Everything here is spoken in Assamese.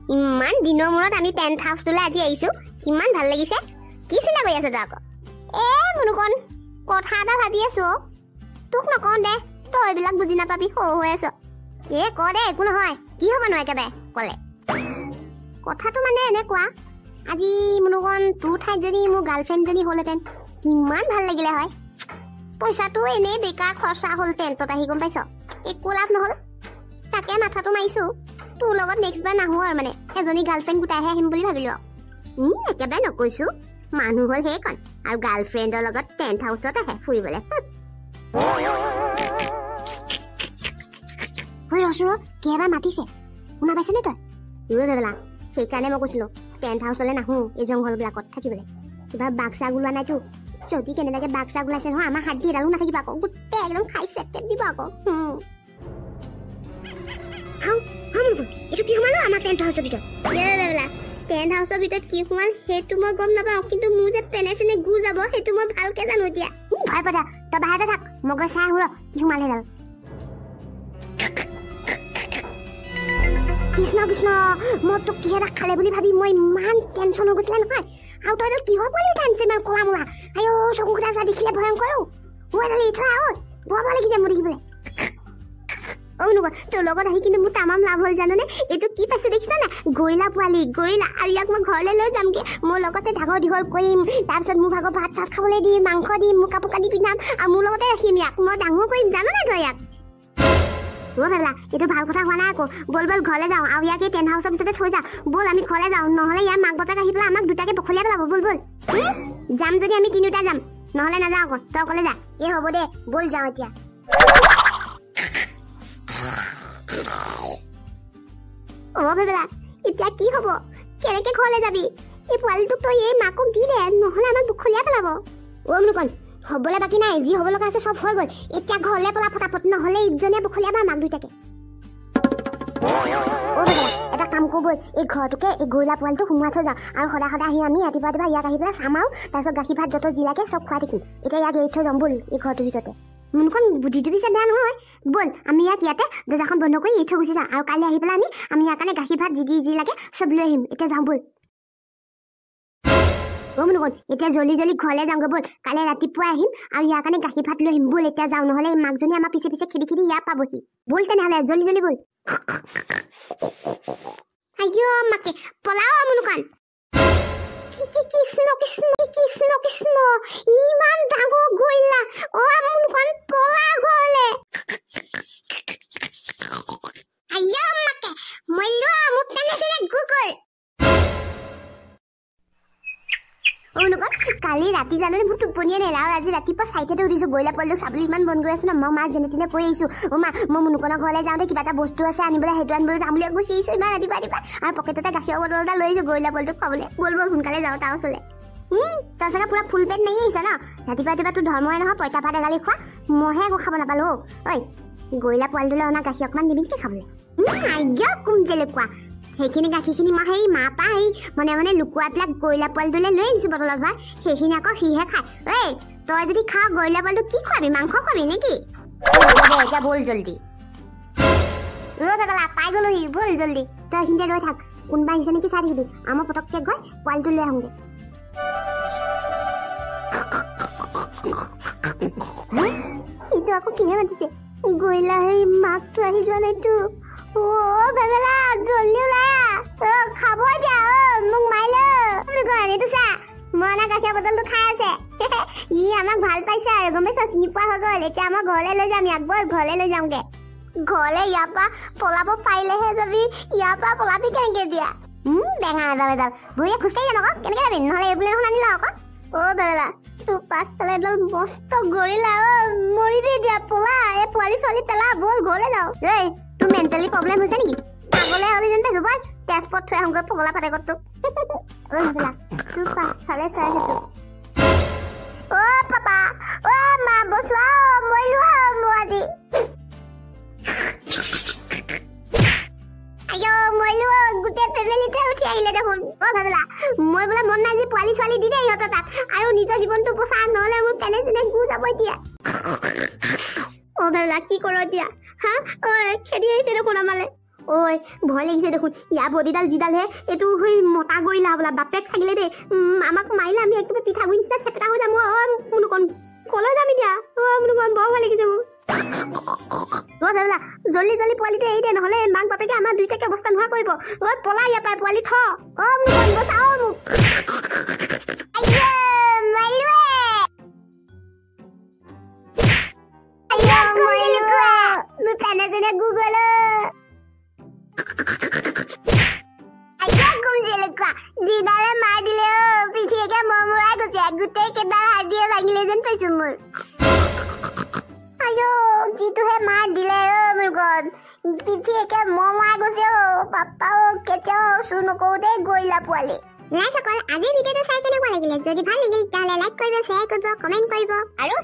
ইমান দিনৰ মূৰত আমি টেন্ট হাউচটোলৈ আজি আহিছো কিমান ভাল লাগিছে কি চিন্তা কৰি আছ তই আকৌ মুনুকন কথা এটা ভাবি আছো তোক নকওঁ দে তই এইবিলাক বুজি নাপাবি সৰু হৈ আছ ক দে একো নহয় কি হ'ব নো একেবাৰে ক'লে কথাটো মানে এনেকুৱা আজি মুনুকন তোৰ ঠাইত যদি মোৰ গাৰ্লফ্ৰেণ্ডজনী হ'লহেঁতেন কিমান ভাল লাগিলে হয় পইচাটো এনেই বেকাৰ খৰচা হ'ল টেণ্টত আহি গম পাইছ একো লাভ নহ'ল তাকে মাথাটো মাৰিছো তোৰ লগত নেক্সট বাৰ নাহো আৰু মানে এজনী গাৰ্লফ্ৰেণ্ড গোটাইহে আহিম বুলি ভাবিলো একেবাৰে নকৈছো মানুহ হ'ল সেইখন আৰু গাৰ্লফ্ৰেণ্ডৰ লগত টেণ্ট হাউচত আহে ফুৰিবলৈ কেইবাৰ মাতিছে শুনা পাইছনে তই বেলা সেইকাৰণে মই কৈছিলো টেণ্ট হাউচলৈ নাহো এই জংঘলবিলাকত থাকিবলৈ কিবা বাঘ চাগ ওলোৱা নাইতো যদি কেনেবাকে বাঘ চাগ ওলাইছে নহয় আমাৰ হাত দি এডালো নাথাকিব আকৌ গোটেই একদম খাই চেটেপ দিব আকৌ এইটো কি সোমালো আমাৰ টেণ্ট হাউচৰ ভিতৰত টেণ্ট হাউচৰ ভিতৰত কি সোমাল সেইটো মই গম নাপাওঁ কিন্তু মোৰ যে পেনে চেনে গু যাব সেইটো মই ভালকে জানো এতিয়া ভয় পদা তই বাহিৰতে থাক মই গৈ চাই আহো কি সোমাল সেইডাল কৃষ্ণ কৃষ্ণ মই তোক কিহে এটা খালে বুলি ভাবি মই ইমান টেনশ্যন হৈ গৈছিলে নহয় আৰু তই এডাল কিহৰ পোৱালি উঠাইছে ইমান কলা মোলা আইঅ চকু কেইটা চা দেখিলে ভয়ংকৰ মই এডাল এৰি থৈ আহত বৰ ভয় লাগিছে মোৰ দেখিবলৈ তোৰ লগত আহি কিন্তু মোৰ তামাম লাভ হ'ল জাননে এইটো কি পাইছে দেখিছা না গৰিলা পোৱালি গৰিলা আৰু ইয়াক মই ঘৰলৈ লৈ যামগে মোৰ লগতে ডাঙৰ দীঘল কৰিম তাৰপিছত মোৰ ভাগৰ ভাত চাত খাবলৈ দিম মাংস দিম মোৰ কাপোৰ কানি পিন্ধাম আৰু মোৰ লগতে ৰাখিম ইয়াক মই ডাঙৰ কৰিম জাননে তই ইয়াক ভাবিলা এইটো ভাল কথা হোৱা নাই আকৌ বল বল ঘৰলৈ যাওঁ আৰু ইয়াক এই টেণ্ট হাউচৰ পিছতে থৈ যা বল আমি ঘৰলৈ যাওঁ নহ'লে ইয়াৰ মাক বাপেক আহি পেলাই আমাক দুটাকে বখলিয়াই পেলাব বল বল যাম যদি আমি তিনিওটা যাম নহ'লে নাযাওঁ আকৌ তই অকলে যা হ'ব দে বল যাওঁ এতিয়া ভাবিলা এতিয়া কি হ'ব কেনেকে ঘৰলৈ যাবি এই পোৱালিটোক তই এই মাকক দি দে নহ'লে আমাক বখলিয়াই পেলাব মুনুকন হ'বলৈ বাকী নাই যি হ'ব লগা আছে চব হৈ গ'ল এতিয়া ঘৰলৈ পলা ফটাফট নহ'লে ইজনীয়ে বখলিয়াব আমাক দুইটাকে এটা কাম কৰোঁ ব'ল এই ঘৰটোকে এই গৰিলা পোৱালিটো সোমোৱাই থৈ যাওঁ আৰু সদায় সদায় আহি আমি ৰাতিপুৱা ইয়াক আহি পেলাই চাম আৰু তাৰপিছত গাখীৰ ভাত য'ত যি লাগে চব খুৱাই থাকিম এতিয়া ইয়াক এৰি থৈ যাম ব'ল এই ঘৰটোৰ ভিতৰতে মুনুকন বুদ্ধিটো পিছে বেয়া নহয় ব'ল আমি ইয়াক ইয়াতে দৰ্জাখন বন্ধ কৰি এৰি থৈ গুচি যাওঁ আৰু কাইলৈ আহি পেলাই আমি ইয়াৰ কাৰণে গাখীৰ ভাত যি লাগে চব লৈ আহিম এতিয়া যাওঁ ব'ল মুনুকন এতিয়া জল্দি জল্দি ঘৰলৈ যাওঁগৈ ব'ল কাইলৈ ৰাতিপুৱা আহিম আৰু ইয়াৰ কাৰণে গাখীৰ ভাত লৈ আহিম ব'ল এতিয়া যাওঁ নহ'লে মাকজনী আমাৰ পিছে পিছে খেদি খেদি ইয়াৰ পাবহি ব'ল তেনেহ'লে জল্দি জল্দি ব'ল মাকে পলাও মুনুকন কৃষ্ণ কৃষ্ণ কৃষ্ণ কৃষ্ণ ইমান ডাঙৰ গৰিলা মুনুকন পলা ঘৰলৈ মাকে মইলো মোক তেনেহ'লে গুগল কালি ৰাতি জাননে মোৰ টোপনিয়ে নেলা আৰু আজি ৰাতিপুৱা চাইটতে উঠিছো গৰিলা পোৱালিটো চাবলৈ ইমান মন গৈ আছে ন মই মাক যেনে তেনে কৈ আহিছো মা মই মুনুকনৰ ঘৰলৈ যাওঁতে কিবা এটা বস্তু আছে আনিবলৈ সেইটো আনিবলৈ যাম বুলি গুচি আহিছো ইমান ৰাতিপুৱা আৰু পকেটতে গাখীৰৰ বটল এটা লৈ আহিছো গৰিলা পোৱালিটোক খাবলৈ ব'ল ব'ল সোনকালে যাওঁ তাৰ ওচৰলৈ তই চাগে পুৰা ফুল পেট মাৰি আহিছ ন ৰাতিপুৱা তোৰ ধৰ্মই নহয় পইতা ভাত এগালি খোৱা মইহে একো খাব নাপালো ঐ গৰিলা পোৱালিটোলৈ অনা গাখীৰ অকণমান দিবি নেকি খাবলৈ কোন যেনেকুৱা সেইখিনি গাখীৰখিনি মই সেই মা পা মনে মনে লুকুৱাই পেলাই গৰিলা পোৱালিটোলৈ লৈ আহিছো বটলত ভৰাই সেইখিনি আকৌ সিহে খায় তই যদি খাৱ গৰিলা পোৱালিটো কি খোৱাবি মাংস খোৱাবি নেকি এতিয়া ব'ল জল্দি পাই গ'লোহি ব'ল জল্দি তই এইখিনিতে ৰৈ থাক কোনোবা আহিছে নেকি চাই থাকিবি আমাৰ পটককে গৈ পোৱালিটো লৈ আহোঁগে এইটো আকৌ কিহে মাতিছে গৰিলা সেই মাকটো আহি যোৱা নাইতো বেগেলা জল্দি ওলাই খাব দিয়া মোক মাৰিলে এইটো চা মই অনা গাখীৰ বটলটো খাই আছে ই আমাক ভাল পাইছে আৰু গম পাইছ চিনি পোৱা হৈ গ'ল এতিয়া আমাৰ ঘৰলৈ লৈ যাম ইয়াক ব'ল ঘৰলৈ লৈ যাওঁগে ঘৰলৈ ইয়াৰ পৰা পলাব পাৰিলেহে যাবি ইয়াৰ পৰা পলাবি কেনেকে দিয়া বেঙা এডাল এডাল ভৰিয়ে খোজকাঢ়ি যাম আকৌ কেনেকে যাবি নহ'লে এৰোপ্লেন এখন আনি লওঁ আকৌ বেগেলা তোৰ পাছফালে এডাল মস্ত গৰিলা মৰিবি দিয়া পলা এই পোৱালি ছোৱালী পেলা ব'ল ঘৰলৈ যাওঁ তোৰ মেণ্টেলি প্ৰব্লেম হৈছে নেকি পাগলে হ'লি যেন পাইছো ব'ল তেজপুৰত থৈ আহোঁগৈ পগলা ফাটেকত তোৰ পাছফালে চাই আছো পাপা মা বচোৱা মৰিলো আজি মৰিলো গোটেই ফেমিলিতে উঠি আহিলে দেখোন ভাবিলা মই বোলে মন নাই যে পোৱালি ছোৱালী দি দে ইহঁতৰ তাত আৰু নিজৰ জীৱনটো বচা নহ'লে মোৰ পেনে চেনে গু যাব এতিয়া ভাবিলা কি কৰ এতিয়া খেদি আহিছে দেখোন আমালে ঐ ভয় লাগিছে দেখোন ইয়াৰ বডিডাল যিডালহে এইটো হৈ মতা গৈলা বোলা বাপেক চাগিলে দেই আমাক মাৰিলে আমি একেবাৰে পিঠাগুৰি নিচিনা চেপেটা হৈ যাম মুনুকণ কলৈ যাম এতিয়া মুনুকণ বৰ ভয় লাগিছে মোৰ বেগেলা জল্দি জল্দি পোৱালিটো এৰি দে নহ'লে মাক বাপেকে আমাৰ দুইটাকে অৱস্থা নোহোৱা কৰিব পলা ইয়াৰ পৰা পোৱালি থ মুনুকণ বচাও মোক যিডালে মাৰ দিলে পিঠিয়েকে মৰমৰাই গৈছে গোটেই কেইডাল হাৰ্ডিয়ে ভাঙিলে যেন পাইছো মোৰ আইও যিটোহে মাৰ দিলে মুনুকণ পিঠিয়েকে মৰমৰাই গৈছে পাপা কেতিয়াও চুৰ নকৰোঁতে গৈলা পোৱালি ৰাইজসকল আজিৰ ভিডিঅ'টো চাই কেনেকুৱা লাগিলে যদি ভাল লাগিল তেতিয়াহ'লে লাইক কৰিব শ্বেয়াৰ কৰিব কমেণ্ট কৰিব আৰু